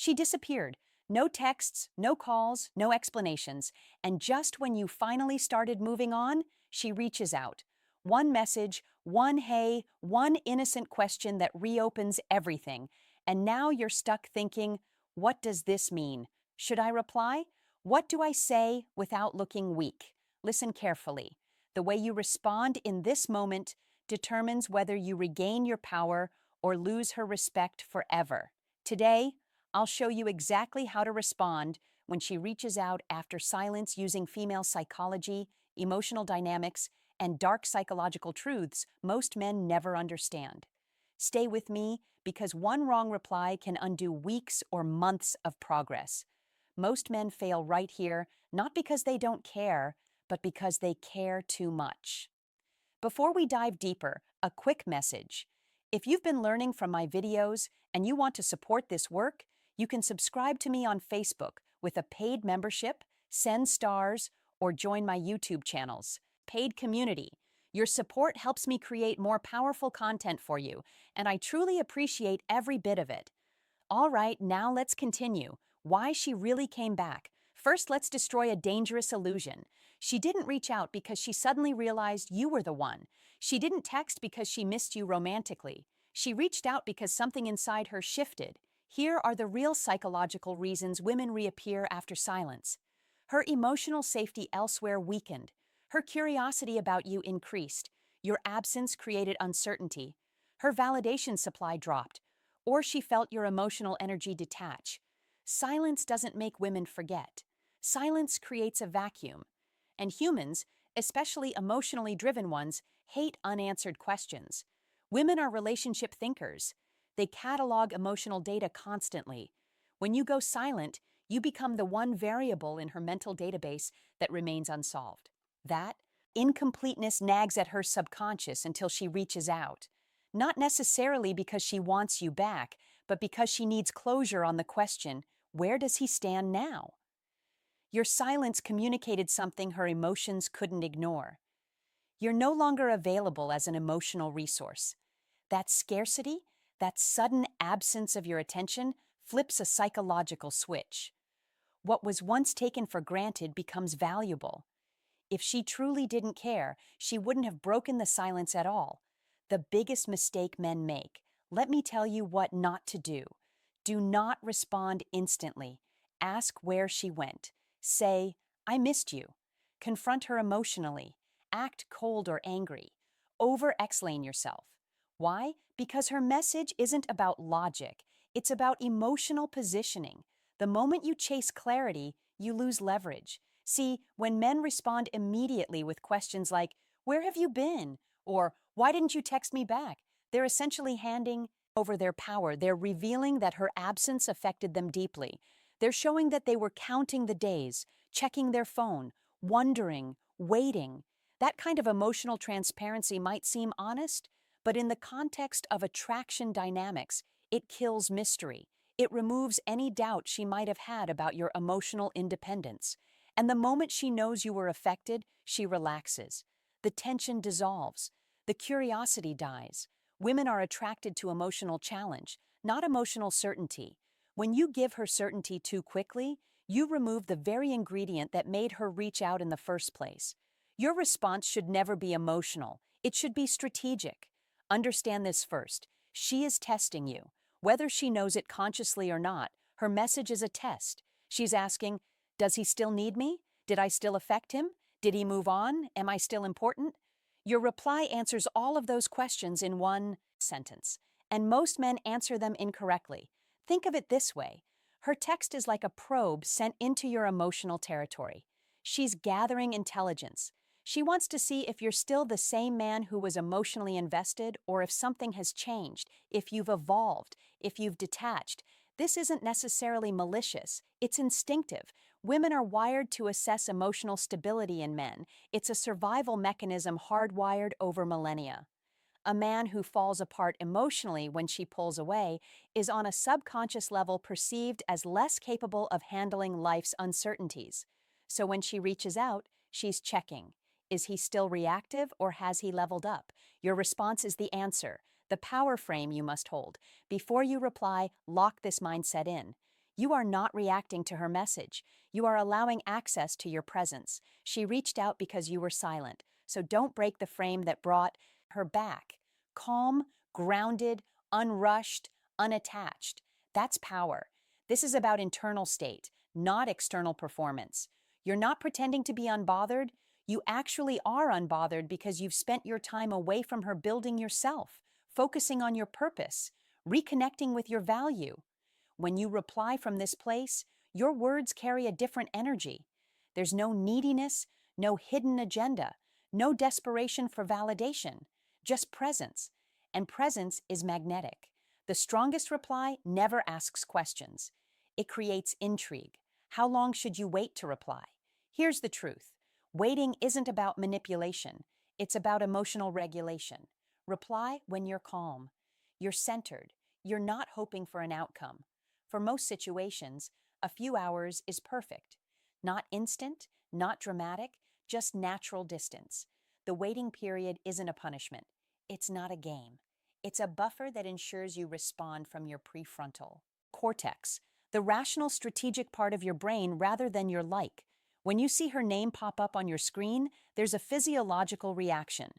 She disappeared. No texts, no calls, no explanations. And just when you finally started moving on, she reaches out. One message, one hey, one innocent question that reopens everything. And now you're stuck thinking, what does this mean? Should I reply? What do I say without looking weak? Listen carefully. The way you respond in this moment determines whether you regain your power or lose her respect forever. Today, I'll show you exactly how to respond when she reaches out after silence using female psychology, emotional dynamics, and dark psychological truths most men never understand. Stay with me because one wrong reply can undo weeks or months of progress. Most men fail right here, not because they don't care, but because they care too much. Before we dive deeper, a quick message. If you've been learning from my videos and you want to support this work, you can subscribe to me on Facebook with a paid membership, send stars, or join my YouTube channels. Paid community. Your support helps me create more powerful content for you, and I truly appreciate every bit of it. All right, now let's continue. Why she really came back. First, let's destroy a dangerous illusion. She didn't reach out because she suddenly realized you were the one. She didn't text because she missed you romantically. She reached out because something inside her shifted. Here are the real psychological reasons women reappear after silence. Her emotional safety elsewhere weakened. Her curiosity about you increased. Your absence created uncertainty. Her validation supply dropped. Or she felt your emotional energy detach. Silence doesn't make women forget. Silence creates a vacuum. And humans, especially emotionally driven ones, hate unanswered questions. Women are relationship thinkers. They catalog emotional data constantly. When you go silent, you become the one variable in her mental database that remains unsolved. That incompleteness nags at her subconscious until she reaches out. Not necessarily because she wants you back, but because she needs closure on the question, where does he stand now? Your silence communicated something her emotions couldn't ignore. You're no longer available as an emotional resource. That scarcity, that sudden absence of your attention, flips a psychological switch. What was once taken for granted becomes valuable. If she truly didn't care, she wouldn't have broken the silence at all. The biggest mistake men make. Let me tell you what not to do. Do not respond instantly. Ask where she went. Say, I missed you. Confront her emotionally. Act cold or angry. Over-explain yourself. Why? Because her message isn't about logic. It's about emotional positioning. The moment you chase clarity, you lose leverage. See, when men respond immediately with questions like, where have you been? Or, why didn't you text me back? They're essentially handing over their power. They're revealing that her absence affected them deeply. They're showing that they were counting the days, checking their phone, wondering, waiting. That kind of emotional transparency might seem honest, but in the context of attraction dynamics, it kills mystery. It removes any doubt she might have had about your emotional independence. And the moment she knows you were affected, she relaxes. The tension dissolves. The curiosity dies. Women are attracted to emotional challenge, not emotional certainty. When you give her certainty too quickly, you remove the very ingredient that made her reach out in the first place. Your response should never be emotional. It should be strategic. Understand this first. She is testing you. Whether she knows it consciously or not, her message is a test. She's asking, does he still need me? Did I still affect him? Did he move on? Am I still important? Your reply answers all of those questions in one sentence, and most men answer them incorrectly. Think of it this way. Her text is like a probe sent into your emotional territory. She's gathering intelligence. She wants to see if you're still the same man who was emotionally invested or if something has changed, if you've evolved, if you've detached. This isn't necessarily malicious. It's instinctive. Women are wired to assess emotional stability in men. It's a survival mechanism hardwired over millennia. A man who falls apart emotionally when she pulls away is on a subconscious level perceived as less capable of handling life's uncertainties. So when she reaches out, she's checking. Is he still reactive or has he leveled up? Your response is the answer, the power frame you must hold. Before you reply, lock this mindset in. You are not reacting to her message. You are allowing access to your presence. She reached out because you were silent. So don't break the frame that brought her back. Calm, grounded, unrushed, unattached. That's power. This is about internal state, not external performance. You're not pretending to be unbothered. You actually are unbothered because you've spent your time away from her building yourself, focusing on your purpose, reconnecting with your value. When you reply from this place, your words carry a different energy. There's no neediness, no hidden agenda, no desperation for validation, just presence. And presence is magnetic. The strongest reply never asks questions. It creates intrigue. How long should you wait to reply? Here's the truth. Waiting isn't about manipulation. It's about emotional regulation. Reply when you're calm. You're centered. You're not hoping for an outcome. For most situations, a few hours is perfect. Not instant, not dramatic, just natural distance. The waiting period isn't a punishment. It's not a game. It's a buffer that ensures you respond from your prefrontal cortex, the rational strategic part of your brain rather than your like. When you see her name pop up on your screen, there's a physiological reaction.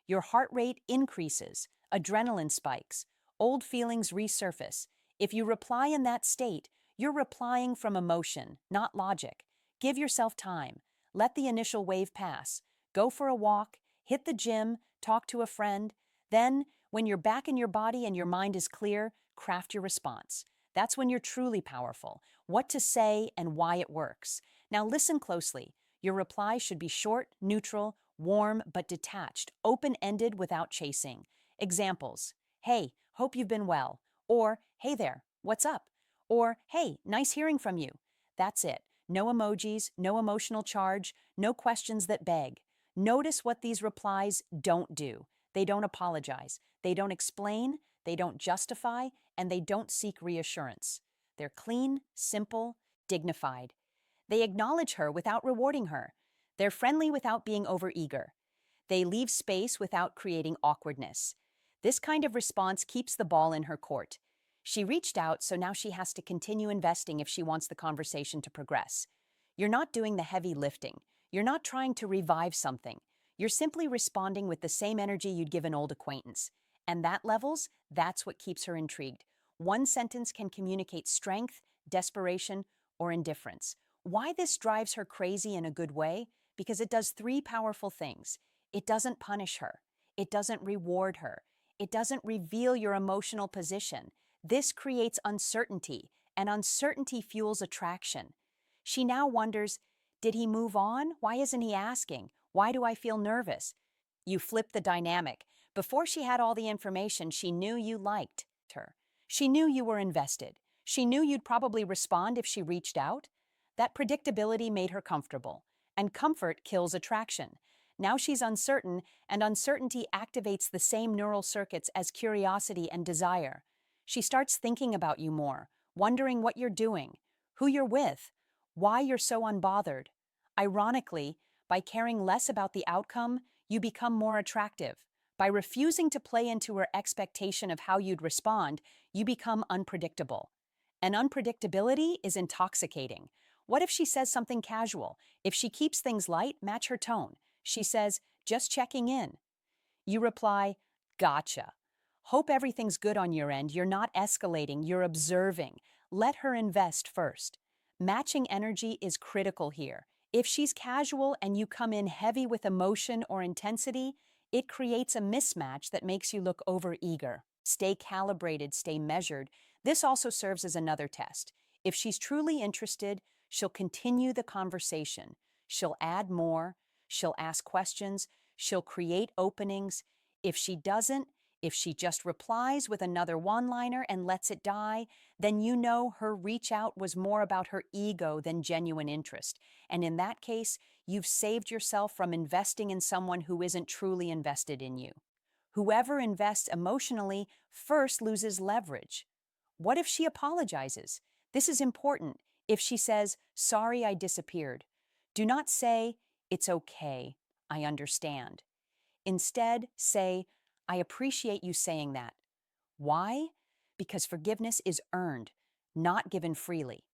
Your heart rate increases, adrenaline spikes, old feelings resurface. If you reply in that state, you're replying from emotion, not logic. Give yourself time. Let the initial wave pass. Go for a walk, hit the gym, talk to a friend. Then, when you're back in your body and your mind is clear, craft your response. That's when you're truly powerful. What to say and why it works. Now listen closely. Your reply should be short, neutral, warm, but detached, open-ended without chasing. Examples. Hey, hope you've been well. Or, hey there, what's up? Or, hey, nice hearing from you. That's it. No emojis, no emotional charge, no questions that beg. Notice what these replies don't do. They don't apologize. They don't explain. They don't justify. And they don't seek reassurance. They're clean, simple, dignified. They acknowledge her without rewarding her. They're friendly without being overeager. They leave space without creating awkwardness. This kind of response keeps the ball in her court. She reached out, so now she has to continue investing if she wants the conversation to progress. You're not doing the heavy lifting. You're not trying to revive something. You're simply responding with the same energy you'd give an old acquaintance. And that's what keeps her intrigued. One sentence can communicate strength, desperation, or indifference. Why this drives her crazy in a good way? Because it does three powerful things. It doesn't punish her. It doesn't reward her. It doesn't reveal your emotional position. This creates uncertainty, and uncertainty fuels attraction. She now wonders, did he move on? Why isn't he asking? Why do I feel nervous? You flip the dynamic. Before she had all the information, she knew you liked her. She knew you were invested. She knew you'd probably respond if she reached out. That predictability made her comfortable, and comfort kills attraction. Now she's uncertain, and uncertainty activates the same neural circuits as curiosity and desire. She starts thinking about you more, wondering what you're doing, who you're with, why you're so unbothered. Ironically, by caring less about the outcome, you become more attractive. By refusing to play into her expectation of how you'd respond, you become unpredictable. And unpredictability is intoxicating. What if she says something casual? If she keeps things light, match her tone. She says, just checking in. You reply, gotcha. Hope everything's good on your end. You're not escalating, you're observing. Let her invest first. Matching energy is critical here. If she's casual and you come in heavy with emotion or intensity, it creates a mismatch that makes you look overeager. Stay calibrated, stay measured. This also serves as another test. If she's truly interested, she'll continue the conversation. She'll add more. She'll ask questions. She'll create openings. If she doesn't, if she just replies with another one-liner and lets it die, then you know her reach out was more about her ego than genuine interest. And in that case, you've saved yourself from investing in someone who isn't truly invested in you. Whoever invests emotionally first loses leverage. What if she apologizes? This is important. If she says, sorry, I disappeared, do not say, it's okay, I understand. Instead, say, I appreciate you saying that. Why? Because forgiveness is earned, not given freely.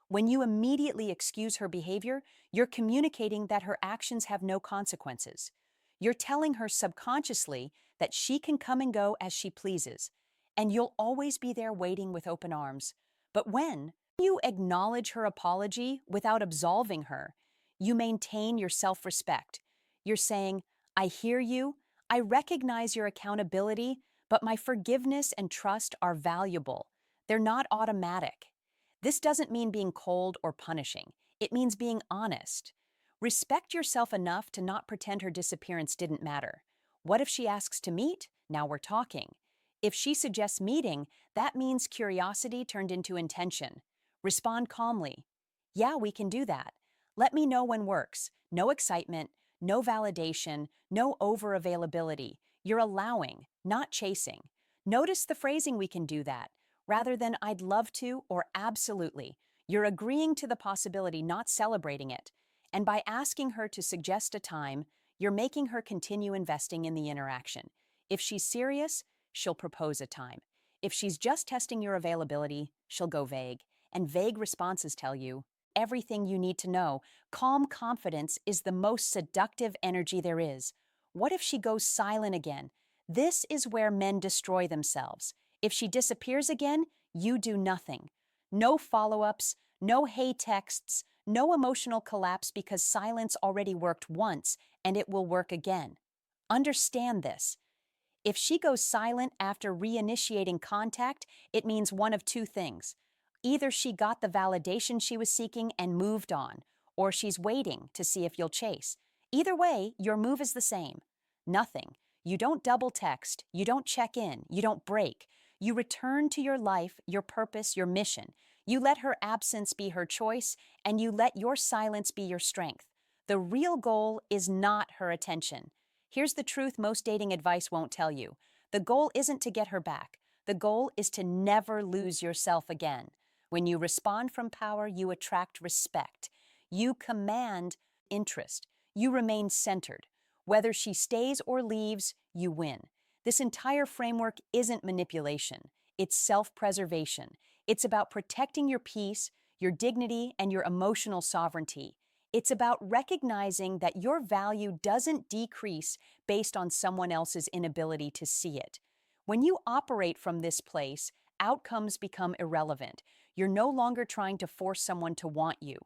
When you immediately excuse her behavior, you're communicating that her actions have no consequences. You're telling her subconsciously that she can come and go as she pleases, and you'll always be there waiting with open arms. But when you acknowledge her apology without absolving her, you maintain your self-respect. You're saying, I hear you, I recognize your accountability, but my forgiveness and trust are valuable. They're not automatic. This doesn't mean being cold or punishing. It means being honest. Respect yourself enough to not pretend her disappearance didn't matter. What if she asks to meet? Now we're talking. If she suggests meeting, that means curiosity turned into intention. Respond calmly. Yeah, we can do that. Let me know when works. No excitement, no validation, no over-availability. You're allowing, not chasing. Notice the phrasing we can do that, rather than I'd love to or absolutely. You're agreeing to the possibility, not celebrating it. And by asking her to suggest a time, you're making her continue investing in the interaction. If she's serious, she'll propose a time. If she's just testing your availability, she'll go vague. And vague responses tell you everything you need to know. Calm confidence is the most seductive energy there is. What if she goes silent again? This is where men destroy themselves. If she disappears again, you do nothing. No follow-ups, no hey texts, no emotional collapse because silence already worked once and it will work again. Understand this. If she goes silent after reinitiating contact, it means one of two things. Either she got the validation she was seeking and moved on, or she's waiting to see if you'll chase. Either way, your move is the same. Nothing. You don't double text, you don't check in, you don't break. You return to your life, your purpose, your mission. You let her absence be her choice, and you let your silence be your strength. The real goal is not her attention. Here's the truth most dating advice won't tell you. The goal isn't to get her back. The goal is to never lose yourself again. When you respond from power, you attract respect. You command interest. You remain centered. Whether she stays or leaves, you win. This entire framework isn't manipulation. It's self-preservation. It's about protecting your peace, your dignity, and your emotional sovereignty. It's about recognizing that your value doesn't decrease based on someone else's inability to see it. When you operate from this place, outcomes become irrelevant. You're no longer trying to force someone to want you.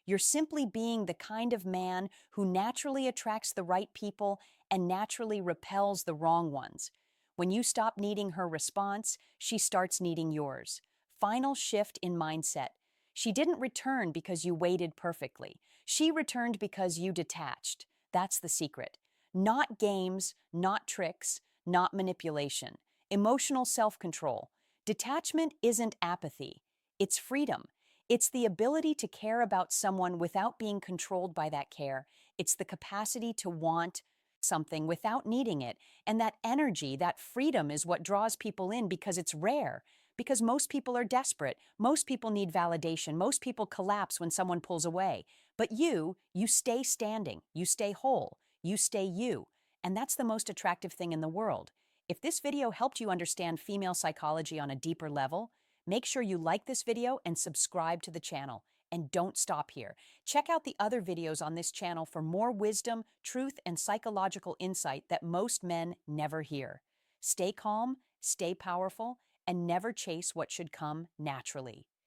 You're simply being the kind of man who naturally attracts the right people and naturally repels the wrong ones. When you stop needing her response, she starts needing yours. Final shift in mindset. She didn't return because you waited perfectly. She returned because you detached. That's the secret. Not games, not tricks, not manipulation. Emotional self-control. Detachment isn't apathy. It's freedom. It's the ability to care about someone without being controlled by that care. It's the capacity to want something without needing it. And that energy, that freedom is what draws people in because it's rare. Because most people are desperate. Most people need validation. Most people collapse when someone pulls away. But you stay standing. You stay whole. You stay you. And that's the most attractive thing in the world. If this video helped you understand female psychology on a deeper level, make sure you like this video and subscribe to the channel. And don't stop here. Check out the other videos on this channel for more wisdom, truth, and psychological insight that most men never hear. Stay calm, stay powerful, and never chase what should come naturally.